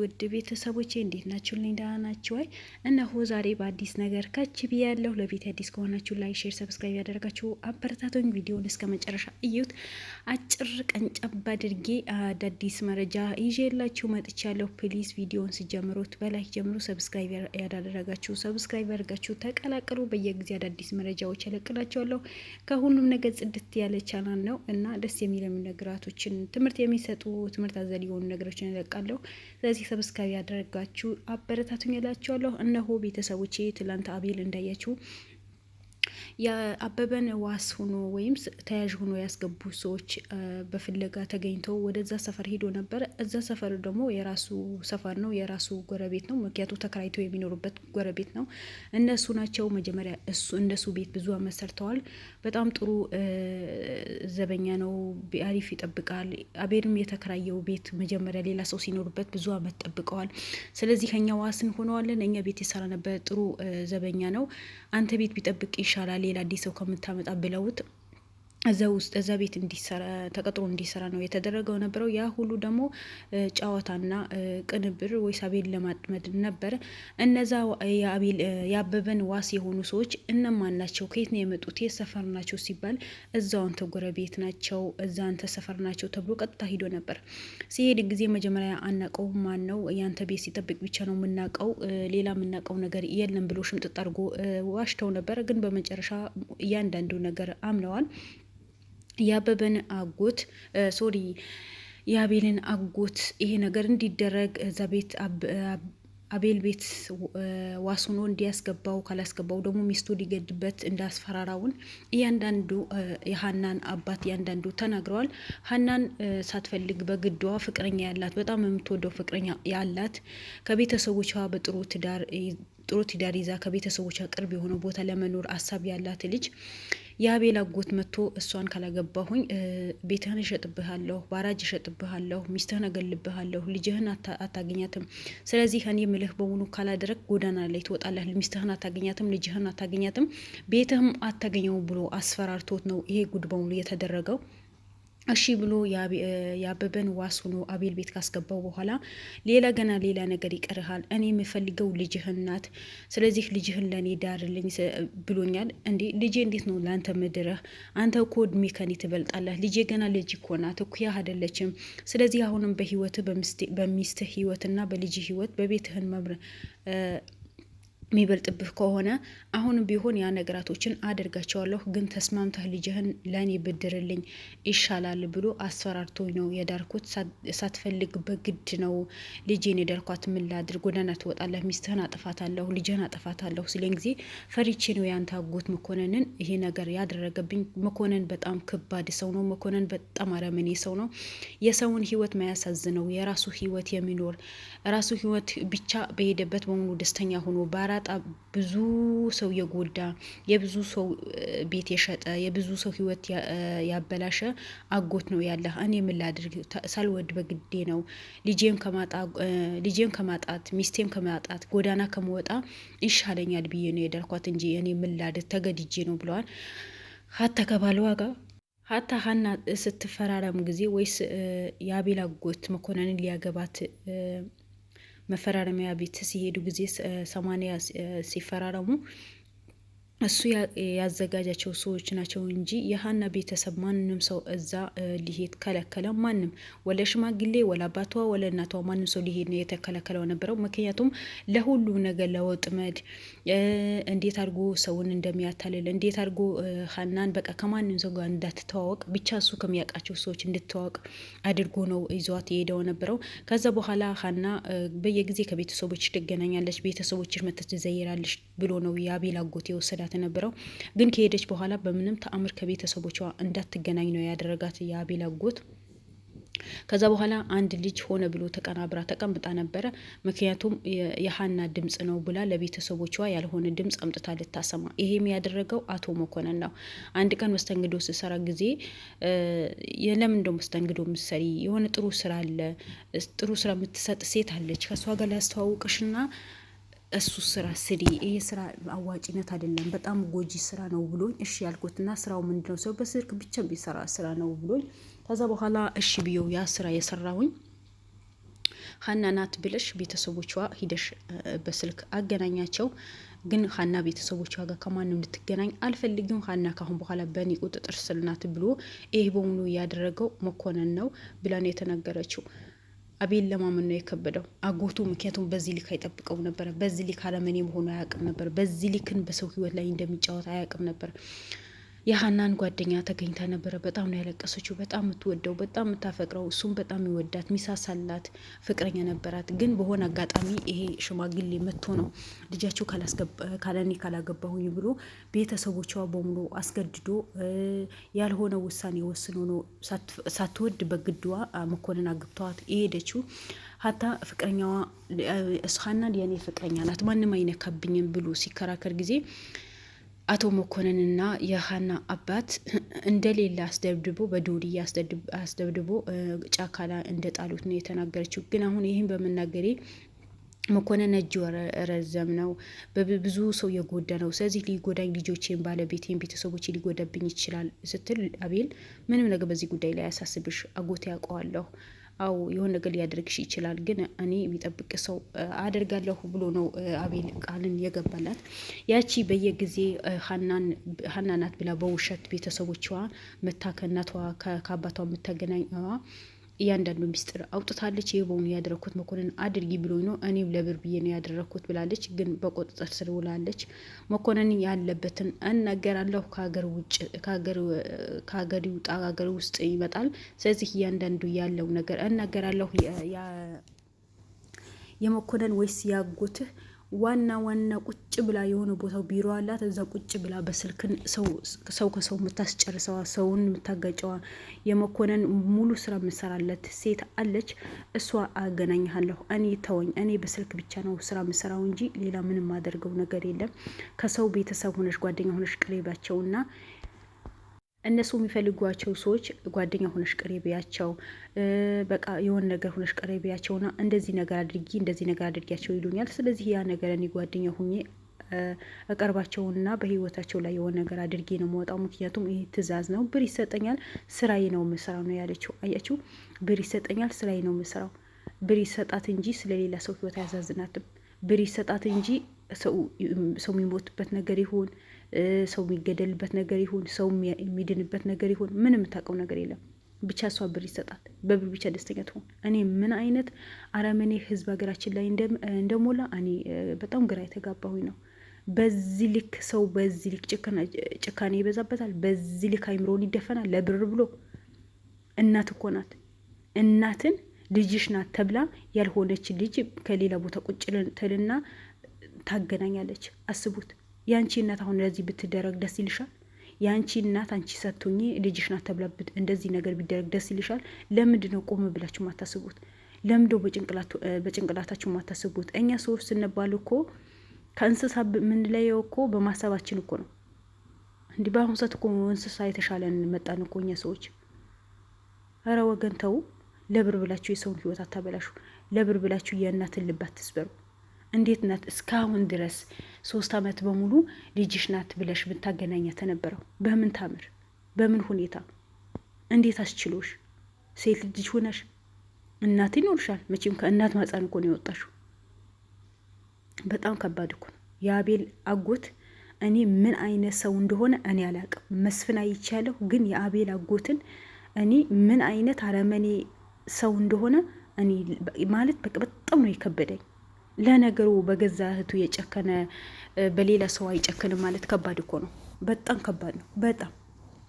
ውድ ቤተሰቦቼ እንዴት ናችሁ? ደህና ናችሁ ወይ? እነሆ ዛሬ በአዲስ ነገር ከች ብያለሁ። ለቤት አዲስ ከሆናችሁ ላይክ፣ ሼር፣ ሰብስክራይብ ያደረጋችሁ አበረታቶኝ ቪዲዮውን እስከ መጨረሻ እዩት። አጭር ቀንጨብ አድርጌ አዳዲስ መረጃ ይዤላችሁ መጥቻለሁ። ፕሊዝ ቪዲዮውን ሲጀምሩት በላይክ ጀምሩ። ሰብስክራይብ ያደረጋችሁ ሰብስክራይብ ያደርጋችሁ ተቀላቀሉ። በየጊዜ አዳዲስ መረጃዎች እለቅላችኋለሁ። ከሁሉም ነገር ጽድት ያለ ቻናል ነው እና ደስ የሚል ነገራቶችን ትምህርት የሚሰጡ ትምህርት አዘል የሆኑ ነገሮችን እለቃለሁ። ስለዚህ ሰብስክራይብ ያደረጋችሁ አበረታቱኝ እላችኋለሁ። እነሆ ቤተሰቦቼ ትላንት አቤል እንዳያችሁ የአበበን ዋስ ሆኖ ወይም ተያዥ ሆኖ ያስገቡ ሰዎች በፍለጋ ተገኝተው ወደዛ ሰፈር ሄዶ ነበር። እዛ ሰፈር ደግሞ የራሱ ሰፈር ነው፣ የራሱ ጎረቤት ነው። ምክንያቱ ተከራይተው የሚኖሩበት ጎረቤት ነው። እነሱ ናቸው መጀመሪያ እንደሱ ቤት ብዙ አመት ሰርተዋል። በጣም ጥሩ ዘበኛ ነው፣ አሪፍ ይጠብቃል። አቤልም የተከራየው ቤት መጀመሪያ ሌላ ሰው ሲኖሩበት ብዙ አመት ጠብቀዋል። ስለዚህ ከኛ ዋስን ሆነዋለን። እኛ ቤት የሰራ ነበር፣ ጥሩ ዘበኛ ነው። አንተ ቤት ቢጠብቅ ይሻላል ሌላ አዲስ ሰው ከምታመጣ ብለውት እዛ ቤት እንዲሰራ ተቀጥሮ እንዲሰራ ነው የተደረገው ነበረው። ያ ሁሉ ደግሞ ጨዋታና ቅንብር ወይስ አቤል ለማጥመድ ነበረ። እነዛ የአበበን ዋስ የሆኑ ሰዎች እነማን ናቸው? ከየት ነው የመጡት? የት ሰፈር ናቸው ሲባል እዛው አንተ ጎረቤት ናቸው፣ እዛ አንተ ሰፈር ናቸው ተብሎ ቀጥታ ሂዶ ነበር። ሲሄድ ጊዜ መጀመሪያ አናቀው ማን ነው ያንተ ቤት ሲጠብቅ ብቻ ነው የምናቀው፣ ሌላ የምናቀው ነገር የለም ብሎ ሽምጥጥ አድርጎ ዋሽተው ነበር። ግን በመጨረሻ እያንዳንዱ ነገር አምነዋል። የአበበን አጎት የአቤልን አጎት ይሄ ነገር እንዲደረግ እዛ ቤት አቤል ቤት ዋስ ሆኖ እንዲያስገባው ካላስገባው ደግሞ ሚስቱ ሊገድበት እንዳስፈራራውን እያንዳንዱ የሀናን አባት እያንዳንዱ ተናግረዋል። ሀናን ሳትፈልግ በግዷ ፍቅረኛ ያላት በጣም የምትወደው ፍቅረኛ ያላት ከቤተሰቦቿ ጥሩ ትዳር ይዛ ከቤተሰቦቿ ቅርብ የሆነ ቦታ ለመኖር አሳብ ያላት ልጅ የአቤል አጎት መጥቶ እሷን ካላገባሁኝ ቤትህን እሸጥብሃለሁ፣ ባራጅ እሸጥብሃለሁ፣ ሚስትህን እገልብሃለሁ፣ ልጅህን አታገኛትም። ስለዚህ እኔ የምልህ በሙሉ ካላደረግ ጎዳና ላይ ትወጣለህ፣ ሚስትህን አታገኛትም፣ ልጅህን አታገኛትም፣ ቤትህም አታገኘው ብሎ አስፈራርቶት ነው ይሄ ጉድ በሙሉ የተደረገው። እሺ ብሎ የአበበን ዋስ ሆኖ አቤል ቤት ካስገባው በኋላ ሌላ ነገር ይቀርሃል፣ እኔ የምፈልገው ልጅህን ናት። ስለዚህ ልጅህን ለእኔ ዳርልኝ ብሎኛል። እንዴ ልጄ እንዴት ነው ለአንተ ምድረህ? አንተ እኮ እድሜ ከኔ ትበልጣለህ። ልጄ ገና ልጅ እኮ ናት፣ እኩያህ አይደለችም። ስለዚህ አሁንም በህይወትህ በሚስትህ ህይወትና በልጅ ህይወት በቤትህን የሚበልጥብህ ከሆነ አሁንም ቢሆን ያ ነገራቶችን አደርጋቸዋለሁ፣ ግን ተስማምተህ ልጅህን ለእኔ ብድርልኝ ይሻላል ብሎ አስፈራርቶኝ ነው የዳርኩት። ሳትፈልግ በግድ ነው ልጄን የዳርኳት። ምን ላድርግ? ጎዳና ትወጣለህ፣ ሚስትህን አጥፋታለሁ፣ ልጅህን አጥፋታለሁ ሲለኝ ጊዜ ፈሪቼ ነው ያንተ አጎት መኮንንን ይሄ ነገር ያደረገብኝ። መኮንን በጣም ከባድ ሰው ነው። መኮንን በጣም አረመኔ ሰው ነው። የሰውን ህይወት ማያሳዝነው የራሱ ህይወት የሚኖር ራሱ ህይወት ብቻ በሄደበት በሙሉ ደስተኛ ሆኖ ብዙ ሰው የጎዳ የብዙ ሰው ቤት የሸጠ የብዙ ሰው ህይወት ያበላሸ አጎት ነው ያለህ። እኔ ምን ላድርግ? ሳልወድ በግዴ ነው ልጄን ከማጣት ሚስቴም ከማጣት ጎዳና ከመወጣ ይሻለኛል ብዬ ነው የዳርኳት እንጂ እኔ ምን ላድርግ? ተገድጄ ነው ብለዋል። ሀታ ከባለዋ ጋር ሀታ ሀና ስትፈራረም ጊዜ ወይስ የአቤል አጎት መኮንንን ሊያገባት መፈራረሚያ ቤት ሲሄዱ ጊዜ 80 ሲፈራረሙ እሱ ያዘጋጃቸው ሰዎች ናቸው እንጂ የሀና ቤተሰብ ማንም ሰው እዛ ሊሄድ ከለከለ። ማንም ወለ ሽማግሌ ወለ አባቷ ወለ እናቷ ማንም ሰው ሊሄድ ነው የተከለከለው ነበረው። ምክንያቱም ለሁሉ ነገር ለወጥመድ እንዴት አድርጎ ሰውን እንደሚያታልል እንዴት አድርጎ ሀናን በቃ ከማንም ሰው ጋር እንዳትተዋወቅ ብቻ እሱ ከሚያውቃቸው ሰዎች እንድትተዋወቅ አድርጎ ነው ይዟት የሄደው ነበረው። ከዛ በኋላ ሀና በየጊዜ ከቤተሰቦች ትገናኛለች፣ ቤተሰቦች መተት ትዘይራለች ብሎ ነው የአቤል አጎት የወሰዳት ነበረው። ግን ከሄደች በኋላ በምንም ተአምር ከቤተሰቦቿ እንዳትገናኝ ነው ያደረጋት የአቤል አጎት። ከዛ በኋላ አንድ ልጅ ሆነ ብሎ ተቀናብራ ተቀምጣ ነበረ። ምክንያቱም የሀና ድምጽ ነው ብላ ለቤተሰቦቿ ያልሆነ ድምጽ አምጥታ ልታሰማ። ይሄም ያደረገው አቶ መኮንን ነው። አንድ ቀን መስተንግዶ ስሰራ ጊዜ ለምን እንደው መስተንግዶ ምሰሪ የሆነ ጥሩ ስራ አለ፣ ጥሩ ስራ የምትሰጥ ሴት አለች፣ ከሷ ጋር ላስተዋውቅሽና እሱ ስራ ስሪ፣ ይሄ ስራ አዋጭነት አይደለም፣ በጣም ጎጂ ስራ ነው ብሎኝ እሺ ያልኩትና ስራው ምንድነው ሰው በስልክ ብቻ ቢሰራ ስራ ነው ብሎኝ ከዛ በኋላ እሺ ብዬው ያ ስራ የሰራሁኝ ሀና ናት ብለሽ ቤተሰቦቿ ሂደሽ በስልክ አገናኛቸው። ግን ሀና ቤተሰቦቿ ጋር ከማንም እንድትገናኝ አልፈልግም፣ ሀና ካሁን በኋላ በእኔ ቁጥጥር ስር ናት ብሎ ይህ በሙሉ ያደረገው መኮንን ነው ብላ ነው የተናገረችው። አቤል ለማመን ነው የከበደው አጎቱ። ምክንያቱም በዚህ ልክ አይጠብቀው ነበር። በዚህ ልክ አለመኔ መሆኑ አያውቅም ነበር። በዚህ ልክን በሰው ህይወት ላይ እንደሚጫወት አያውቅም ነበር። የሀናን ጓደኛ ተገኝታ ነበረ። በጣም ነው ያለቀሰችው። በጣም የምትወደው በጣም የምታፈቅረው እሱም በጣም ይወዳት ሚሳሳላት ፍቅረኛ ነበራት። ግን በሆነ አጋጣሚ ይሄ ሽማግሌ መጥቶ ነው ልጃቸው ካለኔ ካላገባሁኝ ብሎ ቤተሰቦቿ በሙሉ አስገድዶ ያልሆነ ውሳኔ ወስኖ ነው ሳትወድ በግድዋ መኮንን አግብተዋት የሄደችው። ሀታ ፍቅረኛዋ ሀናን የኔ ፍቅረኛ ናት ማንም አይነካብኝም ብሎ ሲከራከር ጊዜ አቶ መኮንንና የሀና አባት እንደሌለ አስደብድቦ በዱርዬ አስደብድቦ ጫካ ላይ እንደጣሉት ነው የተናገረችው። ግን አሁን ይህን በመናገሬ መኮንን እጅ ረዘም ነው፣ ብዙ ሰው የጎዳ ነው። ስለዚህ ሊጎዳኝ፣ ልጆቼን፣ ባለቤቴን፣ ቤተሰቦቼ ሊጎዳብኝ ይችላል ስትል አቤል ምንም ነገር በዚህ ጉዳይ ላይ ያሳስብሽ፣ አጎቴ ያውቀዋለሁ፣ አው የሆነ ነገር ሊያደርግሽ ይችላል፣ ግን እኔ የሚጠብቅ ሰው አደርጋለሁ ብሎ ነው አቤል ቃልን የገባላት። ያቺ በየጊዜ ሀና ናት ብላ በውሸት ቤተሰቦቿ መታ ከእናቷ ከአባቷ የምታገናኘዋ እያንዳንዱ ሚስጥር አውጥታለች። ይህ በሆኑ ያደረግኩት መኮንን አድርጊ ብሎኝ ነው እኔም ለብር ብዬ ነው ያደረግኩት ብላለች። ግን በቁጥጥር ስር ውላለች። መኮንን ያለበትን እናገራለሁ፣ ከሀገር ይውጣ፣ ሀገር ውስጥ ይመጣል። ስለዚህ እያንዳንዱ ያለው ነገር እናገራለሁ። የመኮንን ወይስ ያጎትህ ዋና ቁጭ ብላ የሆነ ቦታው ቢሮ አላት። እዛ ቁጭ ብላ በስልክን ሰው ከሰው የምታስጨርሰዋ፣ ሰውን የምታጋጨዋ፣ የመኮንን ሙሉ ስራ የምሰራለት ሴት አለች። እሷ አገናኝሃለሁ፣ እኔ ተወኝ፣ እኔ በስልክ ብቻ ነው ስራ የምሰራው እንጂ ሌላ ምንም ማደርገው ነገር የለም። ከሰው ቤተሰብ ሆነሽ ጓደኛ ሆነሽ ቅሬባቸውና እነሱ የሚፈልጓቸው ሰዎች ጓደኛ ሆነሽ ቅሬቢያቸው፣ በቃ የሆነ ነገር ሆነሽ ቅሬቢያቸውና እንደዚህ ነገር አድርጊያቸው ይሉኛል። ስለዚህ ያ ነገር እኔ ጓደኛ ሁኜ እቀርባቸውና በህይወታቸው ላይ የሆነ ነገር አድርጌ ነው መወጣው። ምክንያቱም ይህ ትዕዛዝ ነው፣ ብር ይሰጠኛል፣ ስራዬ ነው የምሰራው ነው ያለችው። አያችሁ፣ ብር ይሰጠኛል፣ ስራዬ ነው የምሰራው። ብር ይሰጣት እንጂ ስለሌላ ሰው ህይወት አያዛዝናትም። ብር ይሰጣት እንጂ ሰው የሚሞትበት ነገር ይሁን፣ ሰው የሚገደልበት ነገር ይሁን፣ ሰው የሚድንበት ነገር ይሁን፣ ምን የምታውቀው ነገር የለም። ብቻ እሷ ብር ይሰጣት፣ በብር ብቻ ደስተኛ ትሆን። እኔ ምን አይነት አረመኔ ህዝብ ሀገራችን ላይ እንደሞላ እኔ በጣም ግራ የተጋባሁኝ ነው። በዚህ ልክ ሰው በዚህ ልክ ጭካኔ ይበዛበታል። በዚህ ልክ አይምሮን ይደፈናል ለብር ብሎ። እናት እኮ ናት። እናትን ልጅሽ ናት ተብላ ያልሆነች ልጅ ከሌላ ቦታ ቁጭ ትልና ታገናኛለች። አስቡት። የአንቺ እናት አሁን ለዚህ ብትደረግ ደስ ይልሻል? የአንቺ እናት አንቺ ሰጥቶኝ ልጅሽ ናት ተብላ እንደዚህ ነገር ቢደረግ ደስ ይልሻል? ለምንድን ነው ቆም ብላችሁ ማታስቡት? ለምንድነው በጭንቅላታችሁ ማታስቡት? እኛ ሰዎች ስንባል እኮ ከእንስሳ የምንለየው እኮ በማሰባችን እኮ ነው። እንዲህ በአሁኑ ሰዓት እኮ እንስሳ የተሻለን መጣን እኮ እኛ ሰዎች። ኧረ ወገን ተው። ለብር ብላችሁ የሰውን ህይወት አታበላሹ። ለብር ብላችሁ የእናትን ልብ አትስበሩ። እንዴት ናት እስካሁን ድረስ 3 ዓመት በሙሉ ልጅሽ ናት ብለሽ ብታገናኛ ተነበረው? በምን ታምር፣ በምን ሁኔታ፣ እንዴት አስችሎሽ? ሴት ልጅ ሆነሽ እናት ይኖርሻል መቼም። ከእናት ማህፀን እኮ ነው የወጣሽው። በጣም ከባድ እኮ ነው። የአቤል አጎት እኔ ምን አይነት ሰው እንደሆነ እኔ አላውቅም። መስፍን አይቻለሁ፣ ግን የአቤል አጎትን እኔ ምን አይነት አረመኔ ሰው እንደሆነ እኔ ማለት በቃ በጣም ነው የከበደኝ። ለነገሩ በገዛ እህቱ የጨከነ በሌላ ሰው አይጨክንም ማለት ከባድ እኮ ነው። በጣም ከባድ ነው። በጣም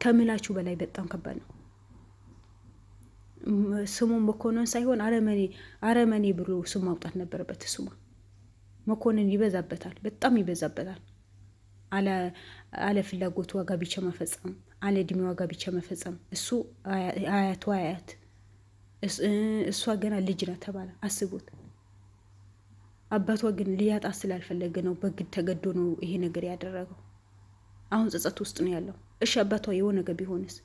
ከምላችሁ በላይ በጣም ከባድ ነው። ስሙ መኮንን ሳይሆን አረመኔ ብሎ ስሙ ማውጣት ነበረበት። ስሙ መኮንን ይበዛበታል፣ በጣም ይበዛበታል። አለ ፍላጎቱ ዋጋ ብቻ መፈጸም፣ አለ እድሜ ዋጋ ብቻ መፈጸም። እሱ አያቱ አያት፣ እሷ ገና ልጅ ናት ተባለ። አስቡት። አባቷ ግን ሊያጣ ስላልፈለገ ነው፣ በግድ ተገዶ ነው ይሄ ነገር ያደረገው። አሁን ጸጸት ውስጥ ነው ያለው። እሺ አባቷ የሆነ ነገር ቢሆንስ?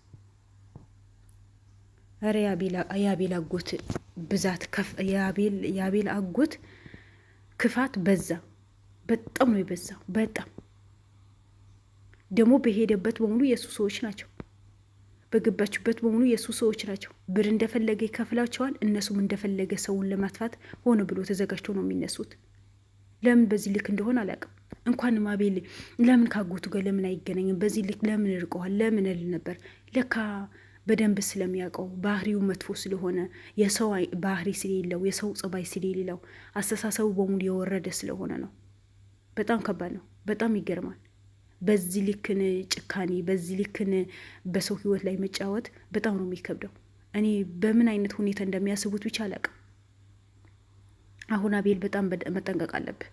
ኧረ የአቤል አጎት ብዛት የአቤል አጎት ክፋት በዛ። በጣም ነው የበዛው። በጣም ደግሞ በሄደበት በሙሉ የእሱ ሰዎች ናቸው። በገባችበት በሙሉ የእሱ ሰዎች ናቸው። ብር እንደፈለገ ይከፍላቸዋል። እነሱም እንደፈለገ ሰውን ለማጥፋት ሆነ ብሎ ተዘጋጅቶ ነው የሚነሱት። ለምን በዚህ ልክ እንደሆነ አላውቅም። እንኳንም አቤል ለምን ካጎቱ ጋር ለምን አይገናኝም? በዚህ ልክ ለምን ርቀዋል? ለምን እል ነበር። ለካ በደንብ ስለሚያውቀው ባህሪው መጥፎ ስለሆነ የሰው ባህሪ ስለሌለው የሰው ጸባይ ስለሌለው አስተሳሰቡ በሙሉ የወረደ ስለሆነ ነው። በጣም ከባድ ነው። በጣም ይገርማል። በዚህ ልክን ጭካኔ፣ በዚህ ልክን በሰው ህይወት ላይ መጫወት በጣም ነው የሚከብደው። እኔ በምን አይነት ሁኔታ እንደሚያስቡት ብቻ አላውቅም። አሁን አቤል በጣም መጠንቀቅ አለብህ።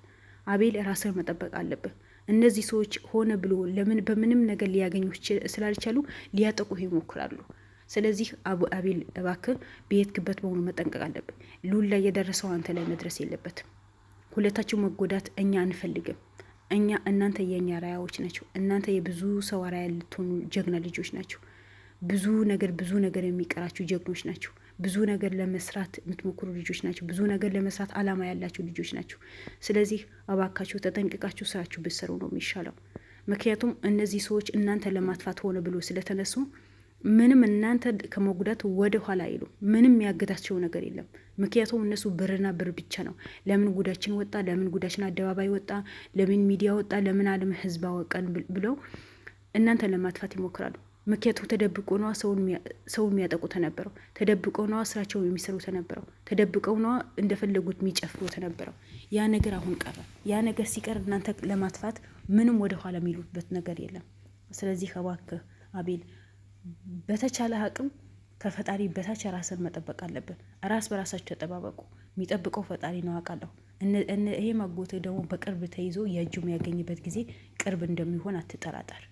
አቤል ራስህ መጠበቅ አለብህ። እነዚህ ሰዎች ሆነ ብሎ ለምን በምንም ነገር ሊያገኙ ስላልቻሉ ሊያጠቁህ ይሞክራሉ። ስለዚህ አቤል እባክህ በየትክበት በሆኑ መጠንቀቅ አለብህ። ሉል ላይ የደረሰው አንተ ላይ መድረስ የለበትም። ሁለታችሁ መጎዳት እኛ አንፈልግም። እናንተ የእኛ ራያዎች ናቸው። እናንተ የብዙ ሰው ራያ ልትሆኑ ጀግና ልጆች ናቸው። ብዙ ነገር የሚቀራችሁ ጀግኖች ናቸው። ብዙ ነገር ለመስራት የምትሞክሩ ልጆች ናቸው። ብዙ ነገር ለመስራት አላማ ያላችሁ ልጆች ናቸው። ስለዚህ እባካችሁ ተጠንቅቃችሁ ስራችሁ ብትሰሩ ነው የሚሻለው። ምክንያቱም እነዚህ ሰዎች እናንተ ለማጥፋት ሆነ ብሎ ስለተነሱ ምንም እናንተ ከመጉዳት ወደ ኋላ አይሉ። ምንም ያገዳቸው ነገር የለም። ምክንያቱም እነሱ ብርና ብር ብቻ ነው። ለምን ጉዳችን ወጣ፣ ለምን ጉዳችን አደባባይ ወጣ፣ ለምን ሚዲያ ወጣ፣ ለምን ዓለም ህዝብ አወቀን ብለው እናንተ ለማጥፋት ይሞክራሉ። ምክንያቱም ተደብቆ ነዋ ሰው የሚያጠቁ ተነበረው። ተደብቆ ነዋ ስራቸው የሚሰሩ ተነበረው። ተደብቀው ነዋ እንደፈለጉት የሚጨፍሩ ተነበረው። ያ ነገር አሁን ቀረ። ያ ነገር ሲቀር እናንተ ለማጥፋት ምንም ወደ ኋላ የሚሉበት ነገር የለም። ስለዚህ እባክህ አቤል በተቻለ አቅም ከፈጣሪ በታች ራስን መጠበቅ አለብን። ራስ በራሳችሁ ተጠባበቁ። የሚጠብቀው ፈጣሪ ነው አውቃለሁ። ይሄ ማጎት ደግሞ በቅርብ ተይዞ የእጁ የሚያገኝበት ጊዜ ቅርብ እንደሚሆን አትጠራጠር።